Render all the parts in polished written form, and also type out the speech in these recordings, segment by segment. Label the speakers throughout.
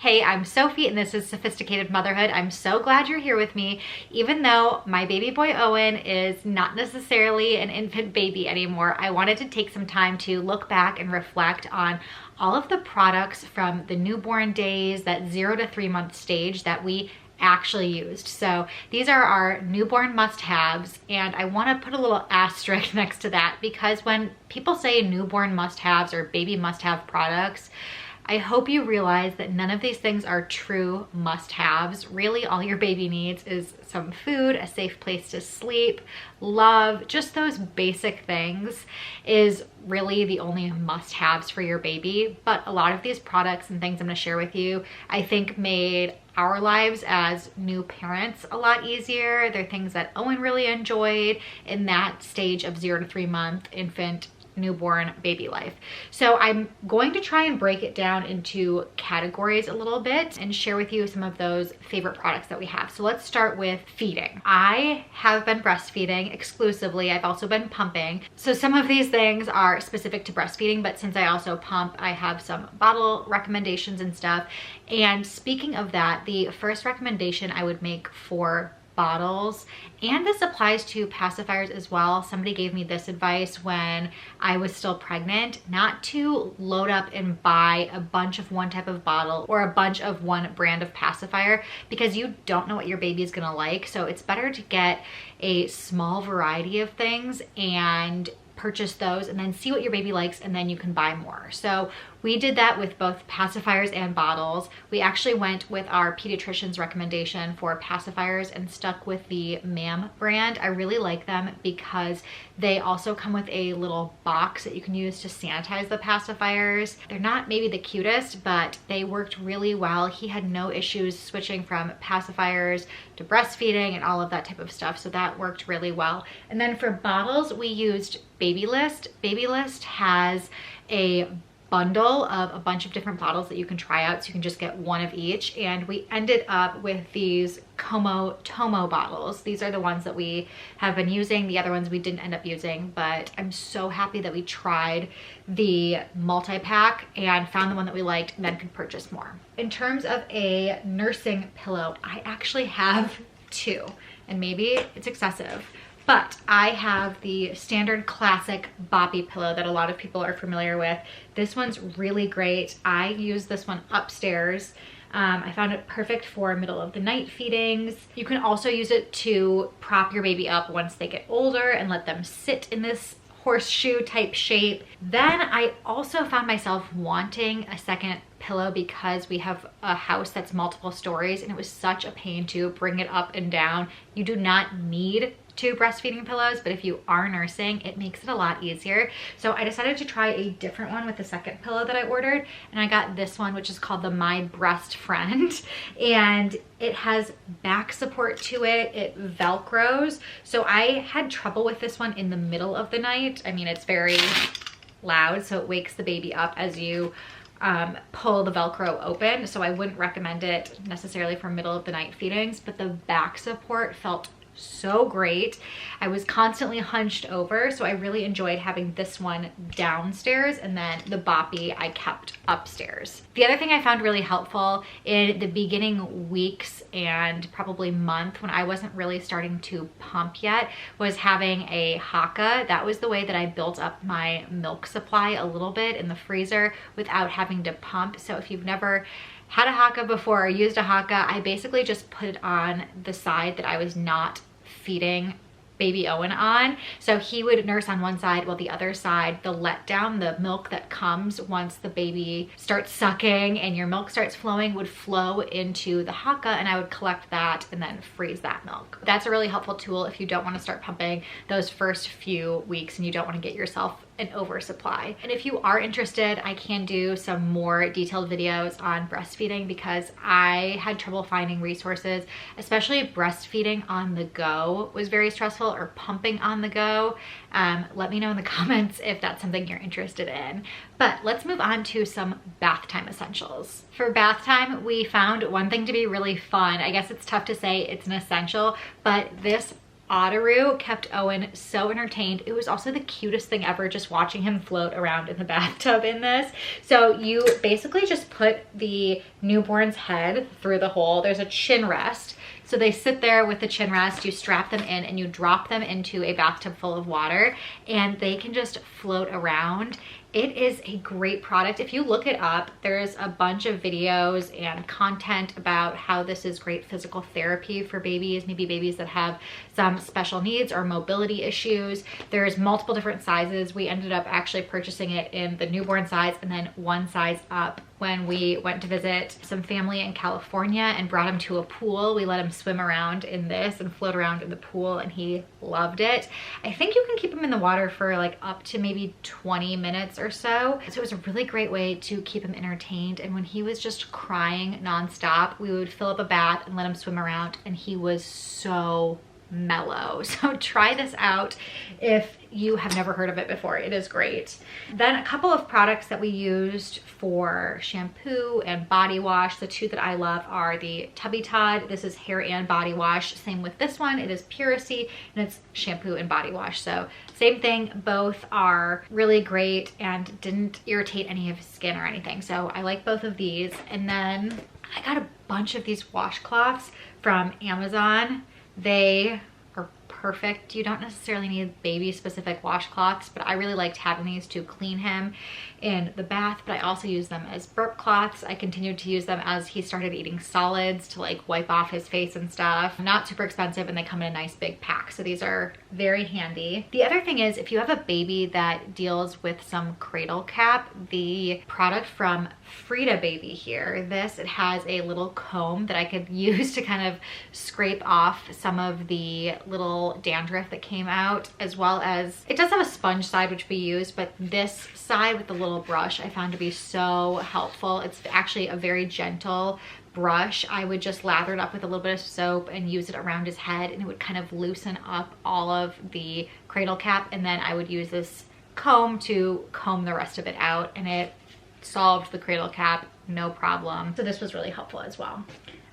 Speaker 1: Hey, I'm Sophie and this is Sophisticated Motherhood. I'm so glad you're here with me. Even though my baby boy Owen is not necessarily an infant baby anymore, I wanted to take some time to look back and reflect on all of the products from the newborn days, that 0 to 3 month stage that we actually used. So these are our newborn must-haves, and I want to put a little asterisk next to that because when people say newborn must-haves or baby must-have products, I hope you realize that none of these things are true must-haves. Really, all your baby needs is some food, a safe place to sleep, love, just those basic things is really the only must-haves for your baby. But a lot of these products and things I'm going to share with you, I think made our lives as new parents a lot easier. They're things that Owen really enjoyed in that stage of 0 to 3 month infant newborn baby life. So I'm going to try and break it down into categories a little bit and share with you some of those favorite products that we have. So let's start with feeding. I have been breastfeeding exclusively. I've also been pumping. So some of these things are specific to breastfeeding, but since I also pump, I have some bottle recommendations and stuff. And speaking of that, the first recommendation I would make for bottles, and this applies to pacifiers as well. Somebody gave me this advice when I was still pregnant, not to load up and buy a bunch of one type of bottle or a bunch of one brand of pacifier because you don't know what your baby is gonna like. So it's better to get a small variety of things and purchase those and then see what your baby likes, and then you can buy more. So we did that with both pacifiers and bottles. We actually went with our pediatrician's recommendation for pacifiers and stuck with the MAM brand. I really like them because they also come with a little box that you can use to sanitize the pacifiers. They're not maybe the cutest, but they worked really well. He had no issues switching from pacifiers to breastfeeding and all of that type of stuff. So that worked really well. And then for bottles, we used Babylist. Babylist has a bundle of a bunch of different bottles that you can try out, so you can just get one of each. And we ended up with these Como Tomo bottles. These are the ones that we have been using. The other ones we didn't end up using, but I'm so happy that we tried the multi-pack and found the one that we liked and then could purchase more. In terms of a nursing pillow, I actually have two, and maybe it's excessive, but I have the standard classic boppy pillow that a lot of people are familiar with. This one's really great. I use this one upstairs. I found it perfect for middle of the night feedings. You can also use it to prop your baby up once they get older and let them sit in this horseshoe type shape. Then I also found myself wanting a second pillow because we have a house that's multiple stories and it was such a pain to bring it up and down. You do not need two breastfeeding pillows, but if you are nursing, it makes it a lot easier. So I decided to try a different one with the second pillow that I ordered, and I got this one, which is called the My Breast Friend, and it has back support to it. It velcros. So I had trouble with this one in the middle of the night. I mean, it's very loud, so it wakes the baby up as you pull the Velcro open. So I wouldn't recommend it necessarily for middle of the night feedings, but the back support felt so great. I was constantly hunched over, so I really enjoyed having this one downstairs, and then the boppy I kept upstairs. The other thing I found really helpful in the beginning weeks and probably month when I wasn't really starting to pump yet was having a haka. That was the way that I built up my milk supply a little bit in the freezer without having to pump. So if you've never had a haka before or used a haka, I basically just put it on the side that I was not feeding baby Owen on. So he would nurse on one side while the other side, the letdown, the milk that comes once the baby starts sucking and your milk starts flowing, would flow into the haka, and I would collect that and then freeze that milk. That's a really helpful tool if you don't want to start pumping those first few weeks and you don't want to get yourself an oversupply. And if you are interested, I can do some more detailed videos on breastfeeding because I had trouble finding resources, especially breastfeeding on the go was very stressful, or pumping on the go. Let me know in the comments if that's something you're interested in. But let's move on to some bath time essentials. For bath time, we found one thing to be really fun. I guess it's tough to say it's an essential, but this Ottaroo kept Owen so entertained. It was also the cutest thing ever just watching him float around in the bathtub in this. So you basically just put the newborn's head through the hole. There's a chin rest. So they sit there with the chin rest, you strap them in and you drop them into a bathtub full of water and they can just float around. It is a great product. If you look it up, there's a bunch of videos and content about how this is great physical therapy for babies, maybe babies that have some special needs or mobility issues. There's multiple different sizes. We ended up actually purchasing it in the newborn size and then one size up when we went to visit some family in California and brought him to a pool. We let him swim around in this and float around in the pool and he loved it. I think you can keep him in the water for like up to maybe 20 minutes or so. So it was a really great way to keep him entertained. And when he was just crying nonstop, we would fill up a bath and let him swim around and he was so mellow. So try this out if you have never heard of it before. It is great. Then a couple of products that we used for shampoo and body wash. The two that I love are the Tubby Todd. This is hair and body wash. Same with this one. It is Puracy and it's shampoo and body wash. So same thing. Both are really great and didn't irritate any of his skin or anything. So I like both of these. And then I got a bunch of these washcloths from Amazon. They are perfect. You don't necessarily need baby specific washcloths, but I really liked having these to clean him in the bath, but I also use them as burp cloths. I continued to use them as he started eating solids to like wipe off his face and stuff. Not super expensive and they come in a nice big pack. So these are very handy. The other thing is if you have a baby that deals with some cradle cap, the product from Frida Baby here, it has a little comb that I could use to kind of scrape off some of the little dandruff that came out, as well as it does have a sponge side which we use, but this side with the little brush I found to be so helpful. It's actually a very gentle brush. I would just lather it up with a little bit of soap and use it around his head and it would kind of loosen up all of the cradle cap, and then I would use this comb to comb the rest of it out and it solved the cradle cap no problem. So this was really helpful as well.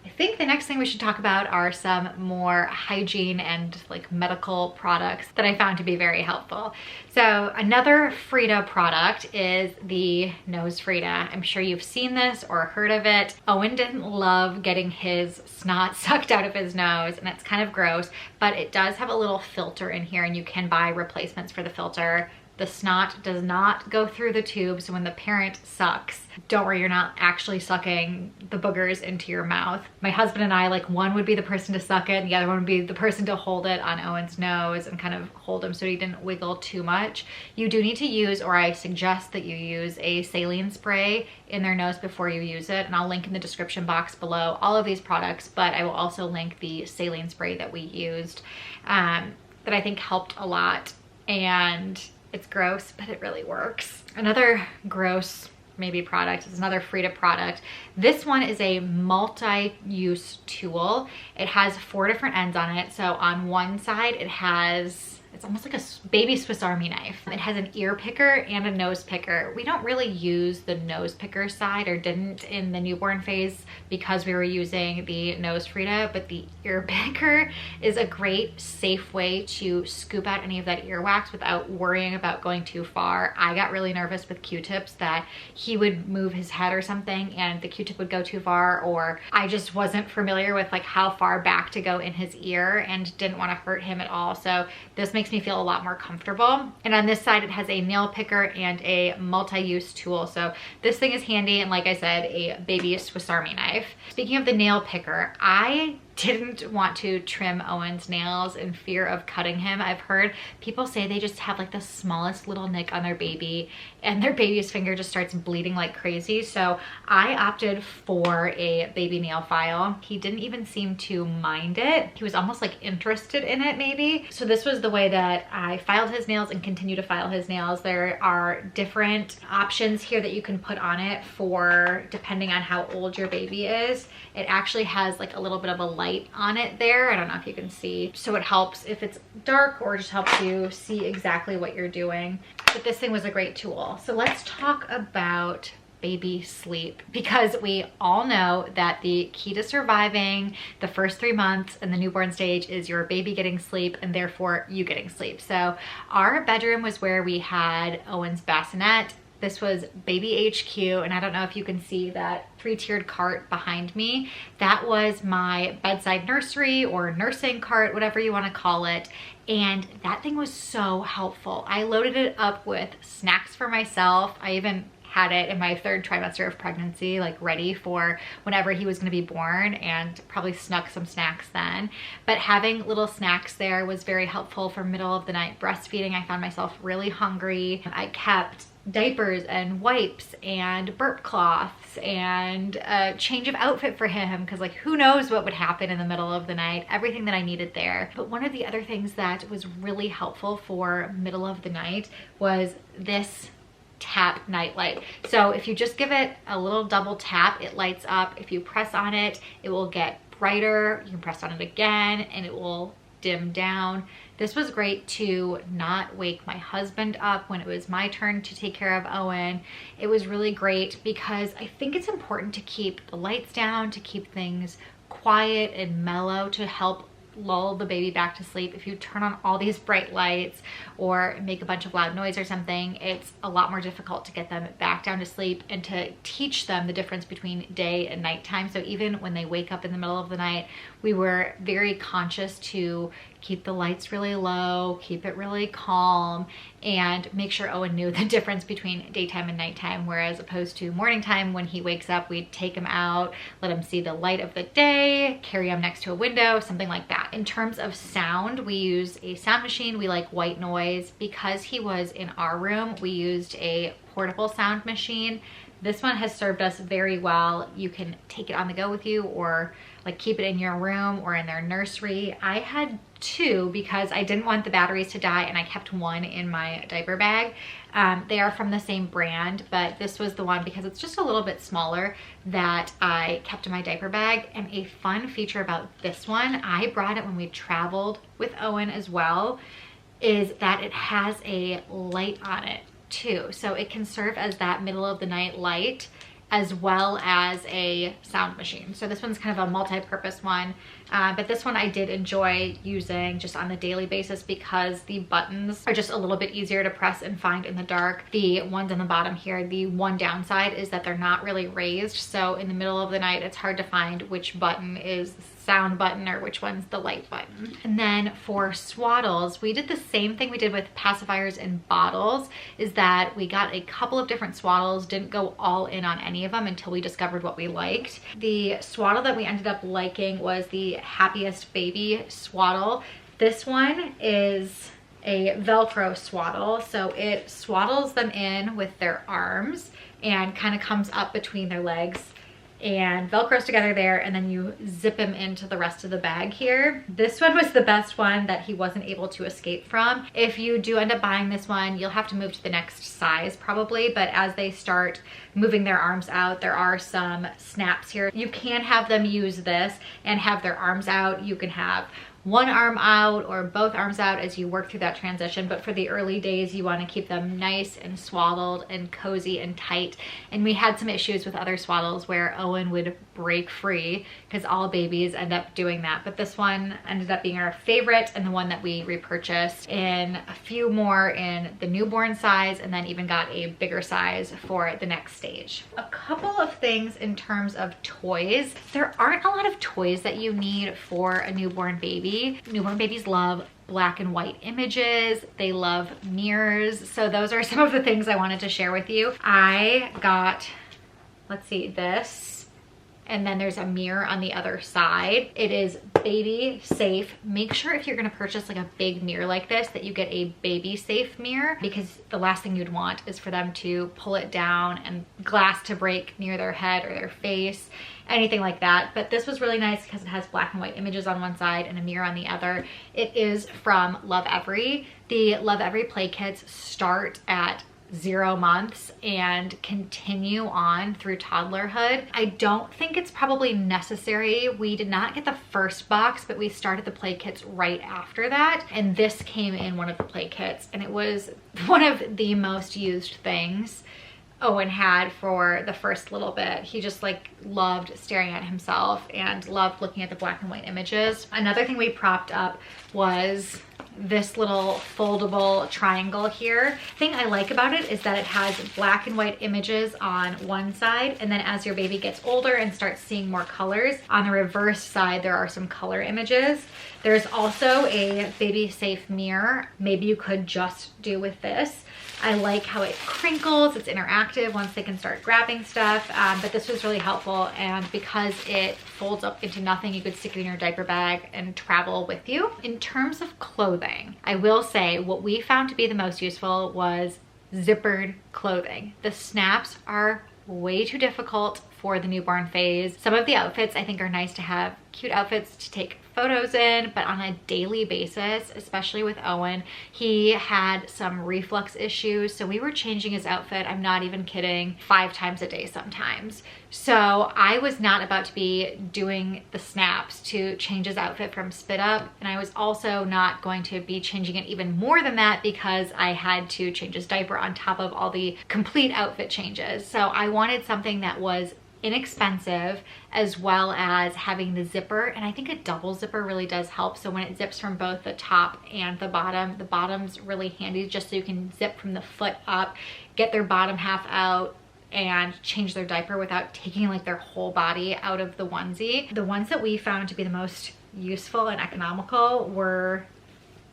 Speaker 1: I think the next thing we should talk about are some more hygiene and like medical products that I found to be very helpful. So another Frida product is the Nose Frida. I'm sure you've seen this or heard of it. Owen didn't love getting his snot sucked out of his nose and it's kind of gross, but it does have a little filter in here and you can buy replacements for the filter. The snot does not go through the tube, so when the parent sucks, don't worry, you're not actually sucking the boogers into your mouth. My husband and I, like, one would be the person to suck it, and the other one would be the person to hold it on Owen's nose and kind of hold him so he didn't wiggle too much. You do need to use, or I suggest that you use, a saline spray in their nose before you use it, and I'll link in the description box below all of these products, but I will also link the saline spray that we used that I think helped a lot, and it's gross, but it really works. Another gross maybe product is another Frida product. This one is a multi-use tool. It has 4 different ends on it. So on one side it has, it's almost like a baby Swiss Army knife. It has an ear picker and a nose picker. We don't really use the nose picker side, or didn't in the newborn phase, because we were using the Nose Frida, but the ear picker is a great safe way to scoop out any of that earwax without worrying about going too far. I got really nervous with Q-tips that he would move his head or something and the Q-tip would go too far, or I just wasn't familiar with like how far back to go in his ear and didn't want to hurt him at all. So this makes me feel a lot more comfortable. And on this side it has a nail picker and a multi-use tool. So this thing is handy, and like I said, a baby Swiss Army knife. Speaking of the nail picker, I didn't want to trim Owen's nails in fear of cutting him. I've heard people say they just have like the smallest little nick on their baby and their baby's finger just starts bleeding like crazy. So I opted for a baby nail file. He didn't even seem to mind it. He was almost like interested in it maybe. So this was the way that I filed his nails and continue to file his nails. There are different options here that you can put on it for depending on how old your baby is. It actually has like a little bit of a light on it there. I don't know if you can see. So it helps if it's dark, or just helps you see exactly what you're doing. But this thing was a great tool. So let's talk about baby sleep, because we all know that the key to surviving the first 3 months in the newborn stage is your baby getting sleep and therefore you getting sleep. So our bedroom was where we had Owen's bassinet. This was baby HQ, and I don't know if you can see that 3-tiered cart behind me. That was my bedside nursery or nursing cart, whatever you want to call it. And that thing was so helpful. I loaded it up with snacks for myself. I even had it in my 3rd trimester of pregnancy, like ready for whenever he was going to be born, and probably snuck some snacks then. But having little snacks there was very helpful for middle of the night breastfeeding. I found myself really hungry. I kept diapers and wipes and burp cloths and a change of outfit for him, because like who knows what would happen in the middle of the night. Everything that I needed there. But one of the other things that was really helpful for middle of the night was this tap night light. So if you just give it a little double tap, it lights up. If you press on it, it will get brighter. You can press on it again and it will dim down. This was great to not wake my husband up when it was my turn to take care of Owen. It was really great because I think it's important to keep the lights down, to keep things quiet and mellow, to help lull the baby back to sleep. If you turn on all these bright lights or make a bunch of loud noise or something, it's a lot more difficult to get them back down to sleep and to teach them the difference between day and nighttime. So even when they wake up in the middle of the night, we were very conscious to keep the lights really low, keep it really calm, and make sure Owen knew the difference between daytime and nighttime, whereas opposed to morning time, when he wakes up, we'd take him out, let him see the light of the day, carry him next to a window, something like that. In terms of sound, we use a sound machine. We like white noise. Because he was in our room, we used a portable sound machine. This one has served us very well. You can take it on the go with you, or like keep it in your room or in their nursery. I had 2 because I didn't want the batteries to die, and I kept one in my diaper bag. They are from the same brand, but this was the one because it's just a little bit smaller that I kept in my diaper bag. And a fun feature about this one, I brought it when we traveled with Owen as well, is that it has a light on it too. So it can serve as that middle of the night light as well as a sound machine. So this one's kind of a multi-purpose one, but this one I did enjoy using just on a daily basis because the buttons are just a little bit easier to press and find in the dark. The ones on the bottom here, the one downside is that they're not really raised. So in the middle of the night, it's hard to find which button is the sound button or which one's the light button. And then for swaddles, we did the same thing we did with pacifiers and bottles, is that we got a couple of different swaddles, didn't go all in on any of them until we discovered what we liked. The swaddle that we ended up liking was the Happiest Baby swaddle. This one is a Velcro swaddle, so it swaddles them in with their arms and kind of comes up between their legs and Velcros together there, and then you zip him into the rest of the bag here. This one was the best one that he wasn't able to escape from. If you do end up buying this one, you'll have to move to the next size probably, but as they start moving their arms out, there are some snaps here. You can have them use this and have their arms out. You can have one arm out or both arms out as you work through that transition, but for the early days you want to keep them nice and swaddled and cozy and tight. And we had some issues with other swaddles where Owen would break free, because all babies end up doing that, but this one ended up being our favorite and the one that we repurchased, in a few more in the newborn size, and then even got a bigger size for the next stage. A couple of things in terms of toys. There aren't a lot of toys that you need for a newborn baby. Newborn babies love black and white images. They love mirrors. So those are some of the things I wanted to share with you. I got, let's see, this, and then there's a mirror on the other side. It is baby safe. Make sure if you're gonna purchase like a big mirror like this that you get a baby safe mirror, because the last thing you'd want is for them to pull it down and glass to break near their head or their face, anything like that. But this was really nice because it has black and white images on one side and a mirror on the other. It is from Lovevery. The Lovevery play kits start at 0 months and continue on through toddlerhood. I don't think it's probably necessary. We did not get the first box, but we started the play kits right after that, and this came in one of the play kits, and it was one of the most used things Owen had for the first little bit. He just like loved staring at himself and loved looking at the black and white images. Another thing we propped up was this little foldable triangle here. The thing I like about it is that it has black and white images on one side, and then as your baby gets older and starts seeing more colors, on the reverse side there are some color images. There's also a baby safe mirror. Maybe you could just do with this. I like how it crinkles, it's interactive once they can start grabbing stuff, but this was really helpful, and because it folds up into nothing, you could stick it in your diaper bag and travel with you. In terms of clothing, I will say what we found to be the most useful was zippered clothing. The snaps are way too difficult for the newborn phase. Some of the outfits I think are nice to have cute outfits to take photos in, but on a daily basis, especially with Owen, he had some reflux issues, so we were changing his outfit, I'm not even kidding, 5 times a day sometimes. So I was not about to be doing the snaps to change his outfit from spit up, and I was also not going to be changing it even more than that because I had to change his diaper on top of all the complete outfit changes. So I wanted something that was inexpensive, as well as having the zipper, and I think a double zipper really does help. So when it zips from both the top and the bottom's really handy, just so you can zip from the foot up, get their bottom half out, and change their diaper without taking like their whole body out of the onesie. The ones that we found to be the most useful and economical were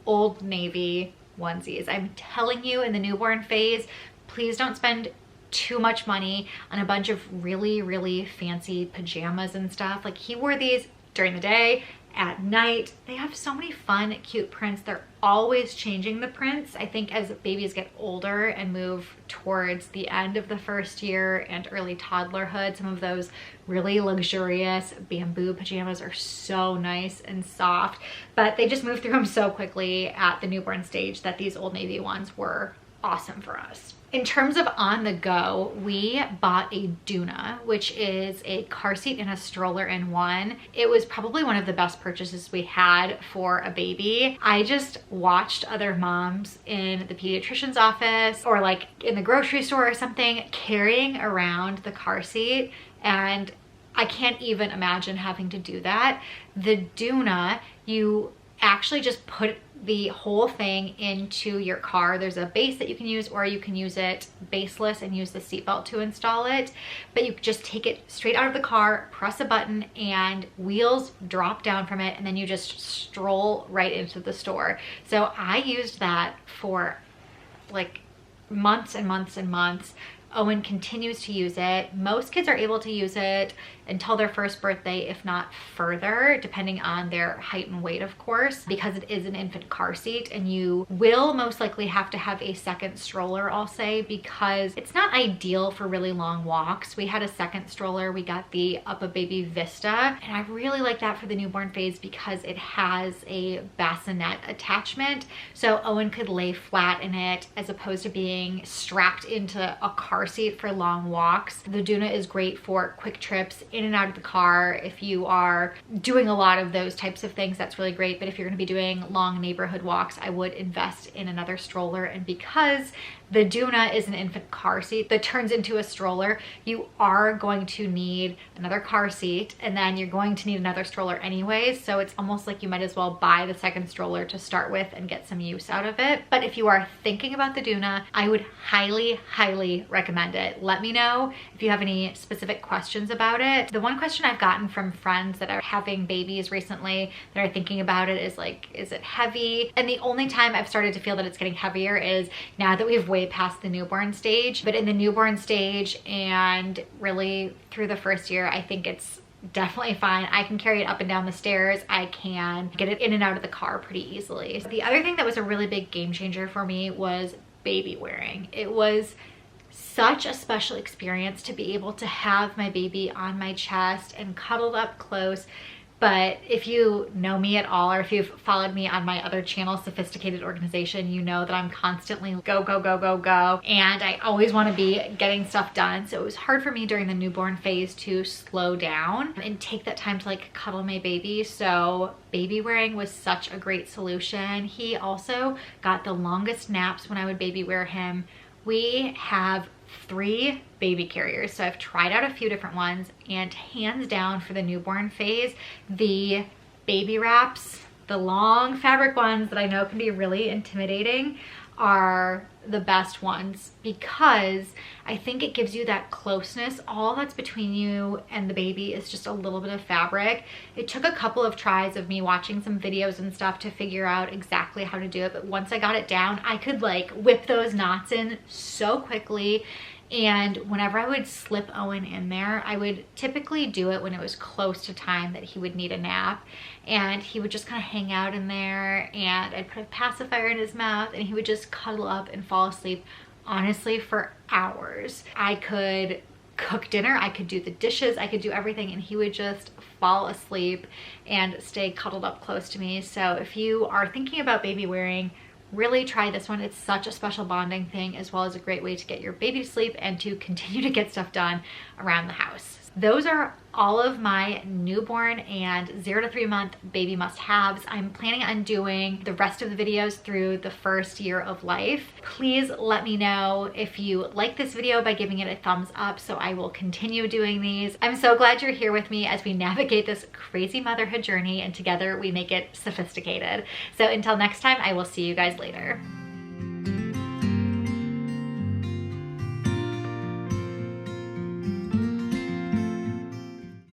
Speaker 1: Old Navy onesies. I'm telling you, in the newborn phase, please don't spend too much money on a bunch of really fancy pajamas and stuff. Like, he wore these during the day, at night. They have so many fun, cute prints. They're always changing the prints. I think as babies get older and move towards the end of the first year and early toddlerhood, some of those really luxurious bamboo pajamas are so nice and soft, but they just move through them so quickly at the newborn stage that these Old Navy ones were awesome for us. In terms of on the go, we bought a Doona, which is a car seat and a stroller in one. It was probably one of the best purchases we had for a baby. I just watched other moms in the pediatrician's office or like in the grocery store or something carrying around the car seat, and I can't even imagine having to do that. The Doona, you actually just put the whole thing into your car. There's a base that you can use, or you can use it baseless and use the seatbelt to install it. But you just take it straight out of the car, press a button, and wheels drop down from it, and then you just stroll right into the store. So I used that for like months and months and months. Owen continues to use it. Most kids are able to use it until their first birthday, if not further, depending on their height and weight, of course, because it is an infant car seat, and you will most likely have to have a second stroller, I'll say, because it's not ideal for really long walks. We had a second stroller. We got the Up a Baby Vista, and I really like that for the newborn phase because it has a bassinet attachment, so Owen could lay flat in it as opposed to being strapped into a car seat for long walks. The Doona is great for quick trips in and out of the car. If you are doing a lot of those types of things, that's really great. But if you're going to be doing long neighborhood walks, I would invest in another stroller. And because the Doona is an infant car seat that turns into a stroller, you are going to need another car seat, and then you're going to need another stroller anyways. So it's almost like you might as well buy the second stroller to start with and get some use out of it. But if you are thinking about the Doona, I would highly recommend it. Let me know if you have any specific questions about it. The one question I've gotten from friends that are having babies recently that are thinking about it is like, is it heavy? And the only time I've started to feel that it's getting heavier is now that we've way past the newborn stage. But in the newborn stage and really through the first year, I think it's definitely fine. I can carry it up and down the stairs. I can get it in and out of the car pretty easily. The other thing that was a really big game changer for me was baby wearing. It was such a special experience to be able to have my baby on my chest and cuddled up close. But if you know me at all, or if you've followed me on my other channel, Sophisticated Organization, you know that I'm constantly go, and I always want to be getting stuff done. So it was hard for me during the newborn phase to slow down and take that time to like cuddle my baby. So baby wearing was such a great solution. He also got the longest naps when I would baby wear him. We have 3 baby carriers. So I've tried out a few different ones, and hands down for the newborn phase, the baby wraps, the long fabric ones that I know can be really intimidating, are the best ones, because I think it gives you that closeness. All that's between you and the baby is just a little bit of fabric. It took a couple of tries of me watching some videos and stuff to figure out exactly how to do it, but once I got it down, I could like whip those knots in so quickly. And whenever I would slip Owen in there, I would typically do it when it was close to time that he would need a nap, and he would just kind of hang out in there, and I'd put a pacifier in his mouth and he would just cuddle up and fall asleep, honestly, for hours. I could cook dinner, I could do the dishes, I could do everything, and he would just fall asleep and stay cuddled up close to me. So if you are thinking about baby wearing, really try this one. It's such a special bonding thing, as well as a great way to get your baby to sleep and to continue to get stuff done around the house. Those are all of my newborn and 0 to 3 month baby must-haves. I'm planning on doing the rest of the videos through the first year of life. Please let me know if you like this video by giving it a thumbs up, so I will continue doing these. I'm so glad you're here with me as we navigate this crazy motherhood journey, and together we make it sophisticated. So until next time, I will see you guys later.